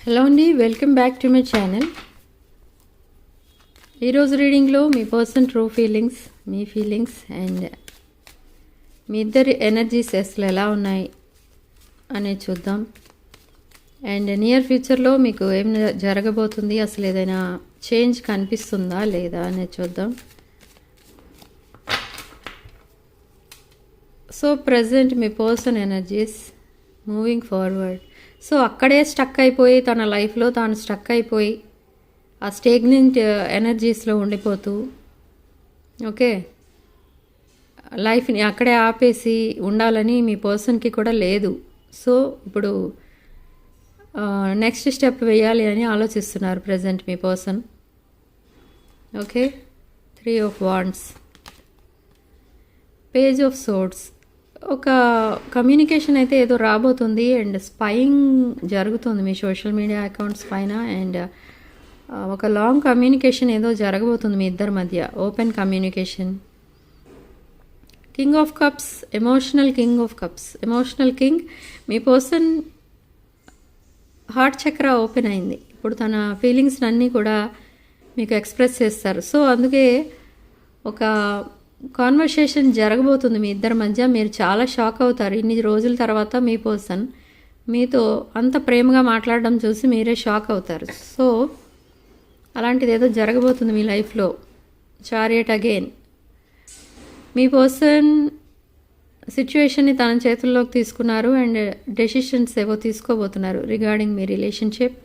Hello అండి, welcome back to my channel. ఈరోజు రీడింగ్లో మీ పర్సన్ ట్రూ ఫీలింగ్స్, మీ ఫీలింగ్స్ అండ్ మీ ఇద్దరి ఎనర్జీస్ అసలు ఎలా ఉన్నాయి అనేది చూద్దాం. అండ్ నియర్ ఫ్యూచర్లో మీకు ఏం జరగబోతుంది, అసలు ఏదైనా చేంజ్ కనిపిస్తుందా లేదా అనేది చూద్దాం. సో ప్రజెంట్ మీ person energies moving forward. So అక్కడే స్టక్ అయిపోయి, తన లైఫ్లో తాను స్టక్ అయిపోయి ఆ స్టేగ్నెంట్ ఎనర్జీస్లో ఉండిపోతూ, ఓకే, లైఫ్ని అక్కడే ఆపేసి ఉండాలని మీ పర్సన్కి కూడా లేదు. సో ఇప్పుడు నెక్స్ట్ స్టెప్ వేయాలి అని ఆలోచిస్తున్నారు ప్రజెంట్ మీ person. Okay, 3 of Wands, page of swords. ఒక కమ్యూనికేషన్ అయితే ఏదో రాబోతుంది అండ్ స్పైయింగ్ జరుగుతుంది మీ సోషల్ మీడియా అకౌంట్స్ పైన. అండ్ ఒక లాంగ్ కమ్యూనికేషన్ ఏదో జరగబోతుంది మీ ఇద్దరి మధ్య, open communication. King of cups, emotional king of cups, emotional king. Me person heart చక్ర ఓపెన్ అయింది. ఇప్పుడు తన ఫీలింగ్స్ అన్నీ కూడా మీకు ఎక్స్ప్రెస్ చేస్తారు. సో అందుకే ఒక కాన్వర్సేషన్ జరగబోతుంది మీ ఇద్దరి మధ్య. మీరు చాలా షాక్ అవుతారు. ఇన్ని రోజుల తర్వాత మీ పర్సన్ మీతో అంత ప్రేమగా మాట్లాడడం చూసి మీరే షాక్ అవుతారు. సో అలాంటిది ఏదో జరగబోతుంది మీ లైఫ్లో. Chariot again. మీ పర్సన్ సిచ్యువేషన్ని తన చేతుల్లోకి తీసుకున్నారు అండ్ డెసిషన్స్ ఏవో తీసుకోబోతున్నారు రిగార్డింగ్ మీ రిలేషన్షిప్.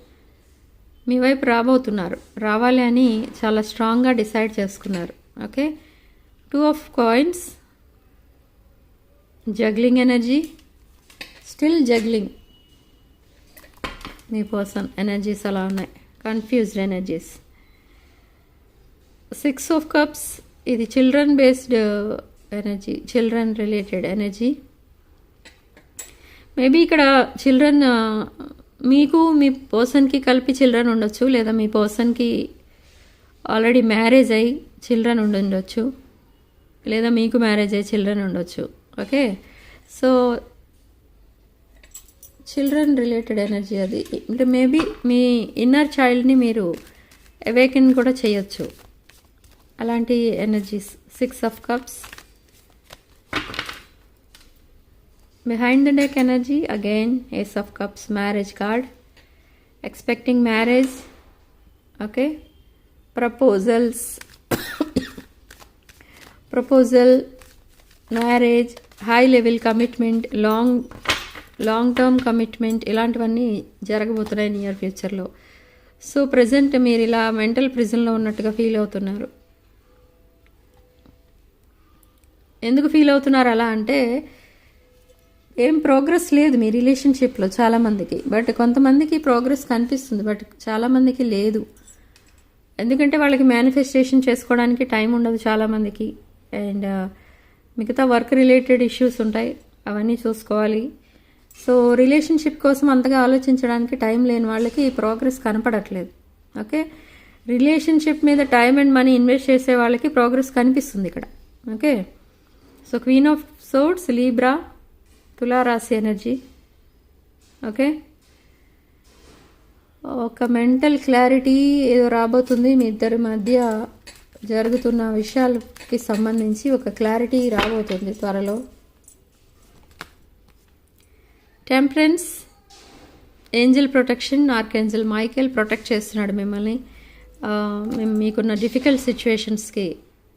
మీ వైపు రాబోతున్నారు, రావాలి అని చాలా స్ట్రాంగ్గా డిసైడ్ చేసుకున్నారు. Okay, 2 of Coins, juggling energy, still juggling. Me person energies అలా ఉన్నాయి, కన్ఫ్యూజ్డ్ ఎనర్జీస్. 6 of Cups, ఇది children based energy, children related energy. Maybe ఇక్కడ చిల్డ్రన్ మీకు మీ పర్సన్కి కలిపి చిల్డ్రన్ ఉండొచ్చు, లేదా మీ పర్సన్కి ఆల్రెడీ మ్యారేజ్ అయ్యి చిల్డ్రన్ ఉండొచ్చు, లేదా మీకు మ్యారేజ్ అయ్యే చిల్డ్రన్ ఉండొచ్చు. Okay, so children related energy అది. అంటే మేబీ మీ ఇన్నర్ చైల్డ్ని మీరు అవేకెన్ కూడా చేయొచ్చు, అలాంటి energies. 6 of Cups. Behind the deck energy again Ace of Cups, marriage card. Expecting marriage. Okay, proposals, proposal, marriage, high level commitment, long term commitment, ఇలాంటివన్నీ జరగబోతున్నాయి near ఫ్యూచర్లో. So present మీరు ఇలా mental ప్రిజన్లో ఉన్నట్టుగా ఫీల్ అవుతున్నారు. ఎందుకు ఫీల్ అవుతున్నారు అలా అంటే, ఏం ప్రోగ్రెస్ లేదు మీ రిలేషన్షిప్లో చాలామందికి. బట్ కొంతమందికి ప్రోగ్రెస్ కనిపిస్తుంది, బట్ చాలామందికి లేదు. ఎందుకంటే వాళ్ళకి మేనిఫెస్టేషన్ చేసుకోవడానికి టైం ఉండదు చాలామందికి. అండ్ మిగతా వర్క్ రిలేటెడ్ ఇష్యూస్ ఉంటాయి, అవన్నీ చూసుకోవాలి. సో రిలేషన్షిప్ కోసం అంతగా ఆలోచించడానికి టైం లేని వాళ్ళకి ఈ ప్రోగ్రెస్ కనపడట్లేదు. ఓకే, రిలేషన్షిప్ మీద టైం అండ్ మనీ ఇన్వెస్ట్ చేసే వాళ్ళకి ప్రోగ్రెస్ కనిపిస్తుంది ఇక్కడ. Okay, so queen of swords, Libra, తులారాశి ఎనర్జీ. ఓకే, ఒక మెంటల్ క్లారిటీ ఏదో రాబోతుంది మీ ఇద్దరి మధ్య. జరుగుతున్న విషయాలకి సంబంధించి ఒక క్లారిటీ రాబోతుంది త్వరలో. Temperance, angel protection, archangel Michael protect చేస్తున్నాడు మిమ్మల్ని. మీకున్న డిఫికల్ట్ సిచ్యువేషన్స్కి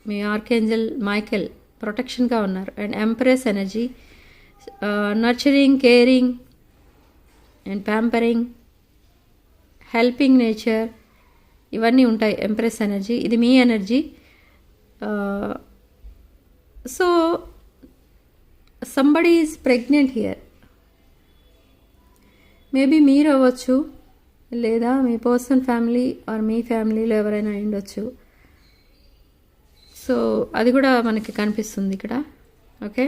మీ ఆర్కేంజల్ మైకేల్ ప్రొటెక్షన్గా ఉన్నారు. And empress energy, nurturing, caring and pampering, helping nature, ఇవన్నీ ఉంటాయి ఎంప్రెస్ ఎనర్జీ. ఇది మీ energy. So somebody is pregnant here. Maybe మీరు అవ్వచ్చు, లేదా మీ పర్సనల్ ఫ్యామిలీ ఆర్ మీ ఫ్యామిలీలో ఎవరైనా ఉండొచ్చు. సో అది కూడా మనకి కనిపిస్తుంది ఇక్కడ. ఓకే,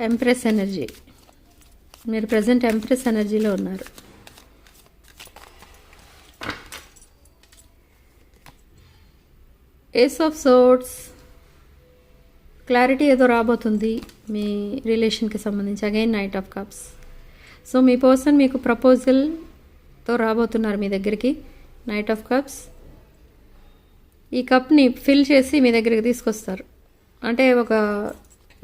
ఎంప్రెస్ ఎనర్జీ, మీరు ప్రజెంట్ ఎంప్రెస్ ఎనర్జీలో ఉన్నారు. ఏస్ ఆఫ్ సోర్డ్స్, క్లారిటీ ఏదో రాబోతుంది మీ రిలేషన్కి సంబంధించి. Again knight of cups. So me person మీకు ప్రపోజల్తో రాబోతున్నారు మీ దగ్గరికి. Knight of cups. ఈ కప్ని ఫిల్ చేసి మీ దగ్గరికి తీసుకొస్తారు. అంటే ఒక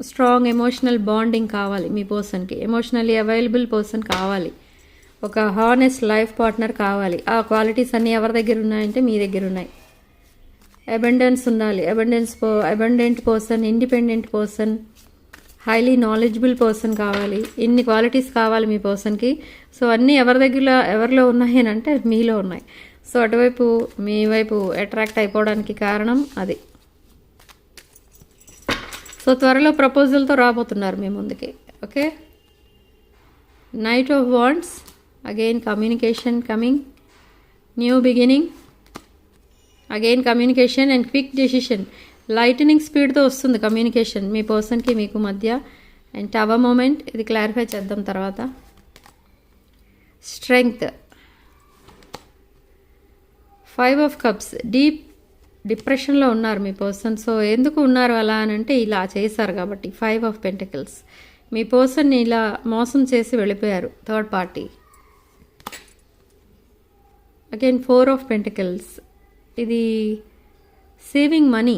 స్ట్రాంగ్ ఎమోషనల్ బాండింగ్ కావాలి మీ పర్సన్కి. ఎమోషనల్లీ అవైలబుల్ పర్సన్ కావాలి. ఒక హానెస్ట్ లైఫ్ పార్ట్నర్ కావాలి. ఆ క్వాలిటీస్ అన్నీ ఎవరి దగ్గర ఉన్నాయంటే మీ దగ్గర ఉన్నాయి. అబండెన్స్ ఉండాలి. Abundant person, independent person, highly knowledgeable person కావాలి. ఇన్ని క్వాలిటీస్ కావాలి మీ పర్సన్కి. సో అన్నీ ఎవరిలో ఉన్నాయి అని అంటే మీలో ఉన్నాయి. సో అటువైపు మీ వైపు అట్రాక్ట్ అయిపోవడానికి కారణం అది. సో త్వరలో ప్రపోజల్తో రాబోతున్నారు మీ ముందుకి. Okay. Knight of wands. Again communication coming, new beginning, again communication and quick decision. Lightning స్పీడ్తో వస్తుంది కమ్యూనికేషన్ మీ పర్సన్కి మీకు మధ్య. అండ్ టవర్ మూమెంట్, ఇది క్లారిఫై చేద్దాం తర్వాత. స్ట్రెంగ్త్. 5 of cups. డిప్రెషన్లో ఉన్నారు మీ పర్సన్. సో ఎందుకు ఉన్నారు అలా అని అంటే ఇలా చేశారు కాబట్టి. 5 ఆఫ్ పెంటికల్స్. మీ పర్సన్ని ఇలా మోసం చేసి వెళ్ళిపోయారు third party. Again 4 of pentacles. ఇది saving money.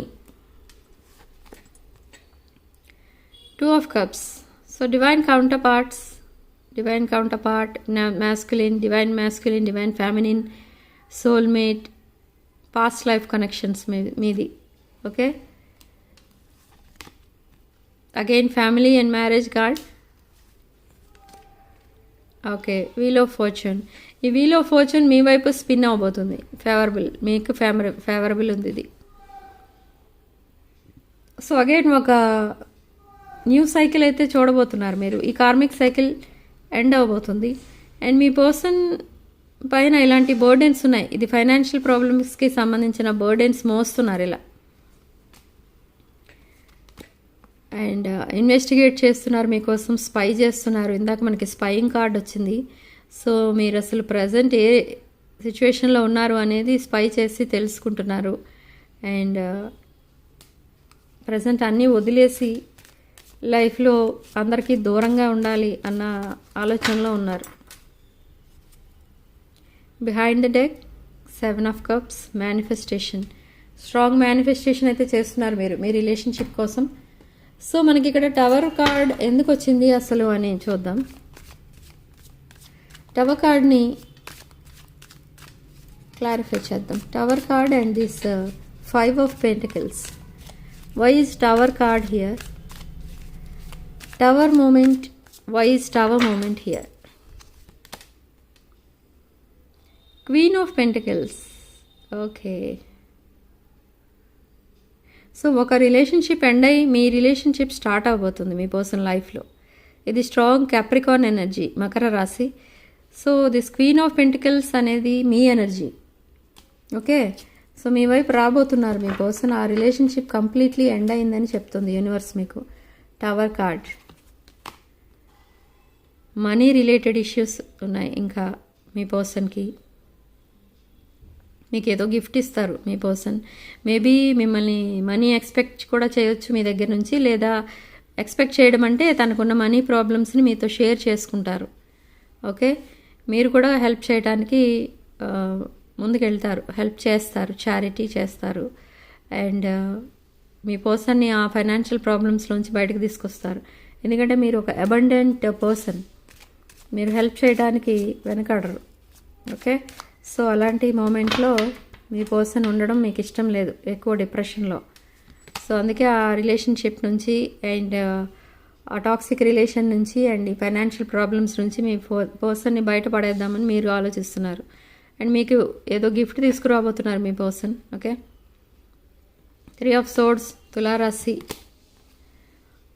2 of cups. So divine counterpart, masculine, divine feminine, soulmate, past life connections మీది. Okay. Again family and marriage card. Okay. Wheel of fortune. ఈ wheel of fortune మీ వైపు spin అవబోతుంది. Favourable, మీకు favourable ఉంది ఇది. So again ఒక new cycle అయితే చూడబోతున్నారు మీరు. ఈ కార్మిక్ సైకిల్ ఎండ్ అవబోతుంది. అండ్ మీ పర్సన్ పైన ఇలాంటి బర్డెన్స్ ఉన్నాయి. ఇది ఫైనాన్షియల్ ప్రాబ్లమ్స్కి సంబంధించిన బర్డెన్స్ మోస్తున్నారు ఇలా. అండ్ ఇన్వెస్టిగేట్ చేస్తున్నారు మీకోసం, స్పై చేస్తున్నారు. ఇందాక మనకి స్పైయింగ్ కార్డ్ వచ్చింది. సో మీరు అసలు ప్రజెంట్ ఏ సిచ్యువేషన్లో ఉన్నారు అనేది స్పై చేసి తెలుసుకుంటున్నారు. అండ్ ప్రజెంట్ అన్నీ వదిలేసి లైఫ్లో అందరికీ దూరంగా ఉండాలి అన్న ఆలోచనలో ఉన్నారు. Behind the deck 7 of cups. Manifestation. Strong manifestation అయితే చేస్తున్నారు మీరు మీ రిలేషన్షిప్ కోసం. సో మనకి ఇక్కడ టవర్ కార్డ్ ఎందుకు వచ్చింది అసలు అని చూద్దాం. టవర్ కార్డ్ని క్లారిఫై చేద్దాం. Tower card and this 5 of pentacles. Why is tower card here? Tower moment. Why is tower moment here? Queen of Pentacles. Okay. So ఒక రిలేషన్షిప్ ఎండ్ అయ్యి మీ రిలేషన్షిప్ స్టార్ట్ అవబోతుంది మీ పర్సన్ లైఫ్లో. ఇది స్ట్రాంగ్ క్యాప్రికార్న్ ఎనర్జీ, మకర రాశి. So this queen of pentacles అనేది మీ energy. Okay. So మీ వైపు రాబోతున్నారు మీ person. ఆ రిలేషన్షిప్ కంప్లీట్లీ ఎండ్ అయిందని చెప్తుంది యూనివర్స్ మీకు. Tower card. Money related issues ఉన్నాయి ఇంకా మీ పర్సన్కి. మీకు ఏదో గిఫ్ట్ ఇస్తారు మీ పర్సన్. మేబీ మిమ్మల్ని మనీ ఎక్స్పెక్ట్ కూడా చేయొచ్చు మీ దగ్గర నుంచి. లేదా ఎక్స్పెక్ట్ చేయడం అంటే తనకున్న మనీ ప్రాబ్లమ్స్ని మీతో షేర్ చేసుకుంటారు. ఓకే. మీరు కూడా హెల్ప్ చేయడానికి ముందుకెళ్తారు, హెల్ప్ చేస్తారు, చారిటీ చేస్తారు. అండ్ మీ పర్సన్ని ఆ ఫైనాన్షియల్ ప్రాబ్లమ్స్లోంచి బయటకు తీసుకొస్తారు. ఎందుకంటే మీరు ఒక అబండెంట్ పర్సన్. మీరు హెల్ప్ చేయడానికి వెనకాడరు. ఓకే. సో అలాంటి మూమెంట్లో మీ పర్సన్ ఉండడం మీకు ఇష్టం లేదు, ఎక్కువ డిప్రెషన్లో. సో అందుకే ఆ రిలేషన్షిప్ నుంచి అండ్ ఆ టాక్సిక్ రిలేషన్ నుంచి అండ్ ఈ ఫైనాన్షియల్ ప్రాబ్లమ్స్ నుంచి మీ పర్సన్ని బయటపడేద్దామని మీరు ఆలోచిస్తున్నారు. అండ్ మీకు ఏదో గిఫ్ట్ తీసుకురాబోతున్నారు మీ పర్సన్. ఓకే. 3 ఆఫ్ సోర్డ్స్, తులారాశి.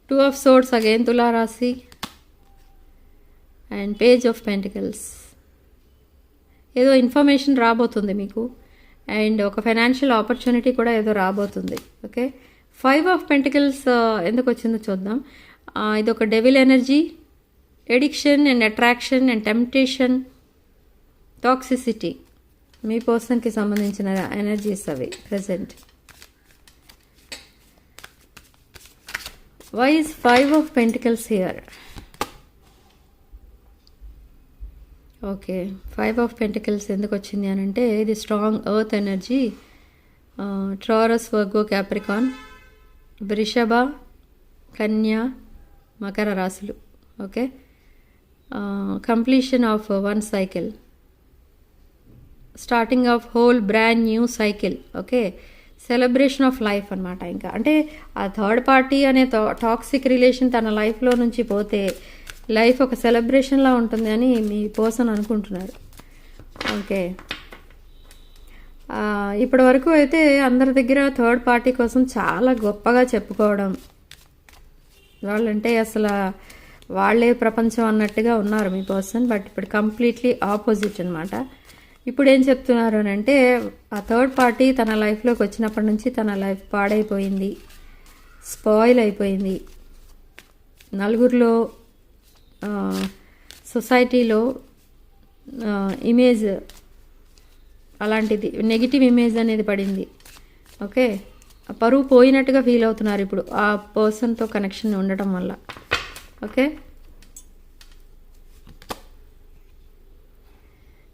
2 ఆఫ్ సోర్డ్స్, అగైన్ తులారాశి. And page of pentacles. ఏదో ఇన్ఫర్మేషన్ రాబోతుంది మీకు. అండ్ ఒక ఫైనాన్షియల్ ఆపర్చునిటీ కూడా ఏదో రాబోతుంది. ఓకే. 5 ఆఫ్ పెంటికల్స్ ఎందుకు వచ్చిందో చూద్దాం. ఇది ఒక devil energy, addiction and attraction and temptation, toxicity. మీ పర్సన్కి సంబంధించిన ఎనర్జీస్ అవి present. Why is 5 of pentacles here? Okay. 5 of pentacles ఎందుకు వచ్చింది అని అంటే ఇది strong earth energy. Taurus, Virgo, Capricorn, వృషభ, కన్య, మకర రాశులు. Okay. Completion of one cycle, starting of whole brand new cycle. Okay. Celebration of life అనమాట. ఇంకా అంటే ఆ థర్డ్ పార్టీ అనే టాక్సిక్ రిలేషన్ తన లైఫ్లో నుంచి పోతే లైఫ్ ఒక సెలబ్రేషన్లా ఉంటుంది అని మీ పర్సన్ అనుకుంటున్నారు. ఓకే. ఇప్పటి వరకు అయితే అందరి దగ్గర థర్డ్ పార్టీ కోసం చాలా గొప్పగా చెప్పుకోవడం, వాళ్ళంటే అసలు వాళ్ళే ప్రపంచం అన్నట్టుగా ఉన్నారు మీ పర్సన్. బట్ ఇప్పుడు కంప్లీట్లీ ఆపోజిట్ అనమాట. ఇప్పుడు ఏం చెప్తున్నారు అని అంటే ఆ థర్డ్ పార్టీ తన లైఫ్లోకి వచ్చినప్పటి నుంచి తన లైఫ్ పాడైపోయింది, స్పాయిల్ అయిపోయింది. నలుగురిలో, సొసైటీలో ఇమేజ్ అలాంటిది నెగిటివ్ ఇమేజ్ అనేది పడింది. ఓకే. పరువు పోయినట్టుగా ఫీల్ అవుతున్నారు ఇప్పుడు ఆ పర్సన్తో కనెక్షన్ ఉండటం వల్ల. Okay.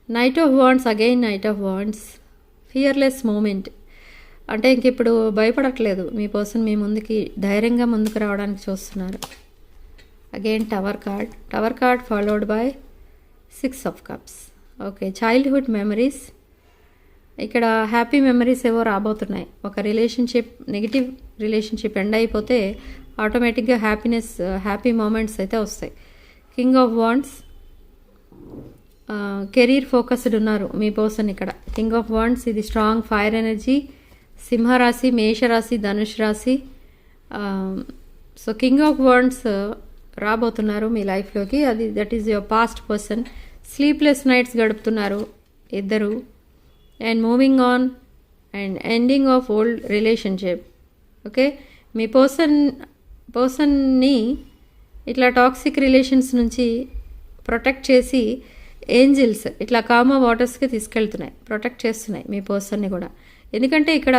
Knight of wands, again knight of wands, fearless moment. అంటే ఇంక ఇప్పుడు భయపడట్లేదు మీ పర్సన్, మీ ముందుకి ధైర్యంగా ముందుకు రావడానికి చూస్తున్నారు. Again tower card followed by 6 of cups. Okay. Childhood memories, ఇక్కడ హ్యాపీ మెమరీస్ ఏవో రాబోతున్నాయి. ఒక రిలేషన్షిప్, నెగిటివ్ రిలేషన్షిప్ ఎండ్ అయిపోతే ఆటోమేటిక్గా హ్యాపీ మూమెంట్స్ అయితే వస్తాయి. King of wands, career focused ఉన్నారు మీ పర్సన్ ఇక్కడ. కింగ్ ఆఫ్ వాండ్స్ ఇది స్ట్రాంగ్ ఫైర్ ఎనర్జీ. సింహరాశి, మేషరాశి, ధనుష్ రాశి. సో కింగ్ ఆఫ్ వాండ్స్ రాబోతున్నారు మీ లైఫ్లోకి. అది that is your past person. Sleepless nights గడుపుతున్నారు ఇద్దరు. And moving on and ending of old relationship. Okay. మీ పర్సన్ని ఇట్లా టాక్సిక్ రిలేషన్స్ నుంచి ప్రొటెక్ట్ చేసి ఏంజిల్స్ ఇట్లా కామా వాటర్స్కి తీసుకెళ్తున్నాయి, ప్రొటెక్ట్ చేస్తున్నాయి మీ పర్సన్ని కూడా. ఎందుకంటే ఇక్కడ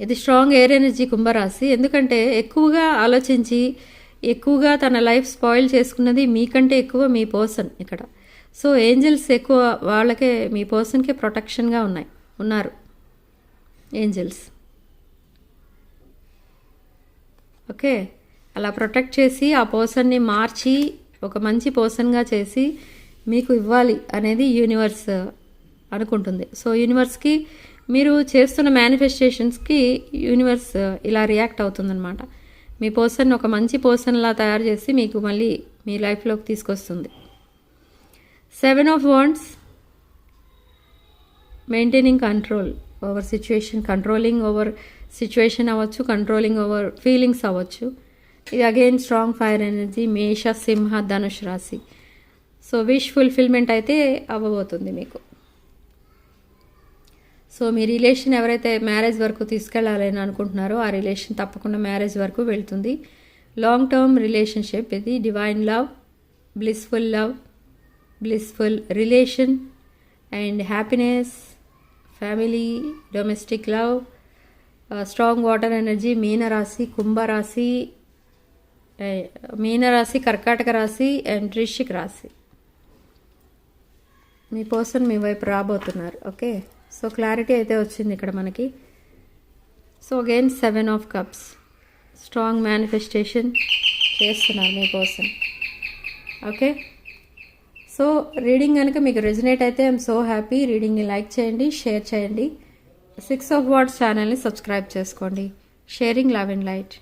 ఇది స్ట్రాంగ్ ఎయిర్ ఎనర్జీ కుంభరాశి. ఎందుకంటే ఎక్కువగా ఆలోచించి ఎక్కువగా తన లైఫ్ స్పాయిల్ చేసుకున్నది మీకంటే ఎక్కువ మీ పర్సన్ ఇక్కడ. సో ఏంజిల్స్ ఎక్కువ వాళ్ళకే, మీ పర్సన్కే ప్రొటెక్షన్గా ఉన్నారు ఏంజిల్స్. ఓకే. అలా ప్రొటెక్ట్ చేసి ఆ పర్సన్ని మార్చి ఒక మంచి పర్సన్గా చేసి మీకు ఇవ్వాలి అనేది యూనివర్స్ అనుకుంటుంది. సో యూనివర్స్కి మీరు చేస్తున్న మేనిఫెస్టేషన్స్కి యూనివర్స్ ఇలా రియాక్ట్ అవుతుందన్నమాట. మీ పర్సన్ ఒక మంచి పర్సన్లా తయారు చేసి మీకు మళ్ళీ మీ లైఫ్లోకి తీసుకొస్తుంది. 7 of wands, maintaining control over situation, controlling over situation అవ్వచ్చు, కంట్రోలింగ్ ఓవర్ ఫీలింగ్స్ అవ్వచ్చు. ఇది అగైన్ స్ట్రాంగ్ ఫైర్ ఎనర్జీ, మేష, సింహ, ధనుష్ రాశి. సో విష్ ఫుల్ఫిల్మెంట్ అయితే అవ్వబోతుంది మీకు. సో మీ రిలేషన్ ఎవరైతే మ్యారేజ్ వరకు తీసుకెళ్లాలని అనుకుంటున్నారో ఆ రిలేషన్ తప్పకుండా మ్యారేజ్ వరకు వెళ్తుంది. లాంగ్ టర్మ్ రిలేషన్షిప్ ఇది. Divine love, blissful relation and happiness, family, domestic love. Strong water energy, మీనరాశి, కుంభరాశి, కర్కాటక రాశి అండ్ వృశ్చిక రాశి. మీ పర్సన్ మీ వైపు రాబోతున్నారు. ఓకే. సో క్లారిటీ అయితే వచ్చింది ఇక్కడ మనకి. So again 7 of cups, strong manifestation చేస్తున్నారు మీ పర్సన్. ఓకే. సో రీడింగ్ కనుక మీకు రెజనేట్ అయితే ఐఎమ్ సో హ్యాపీ. రీడింగ్ని లైక్ చేయండి, షేర్ చేయండి. 6 ఆఫ్ వాండ్స్ ఛానల్ని సబ్స్క్రైబ్ చేసుకోండి. Sharing love and light.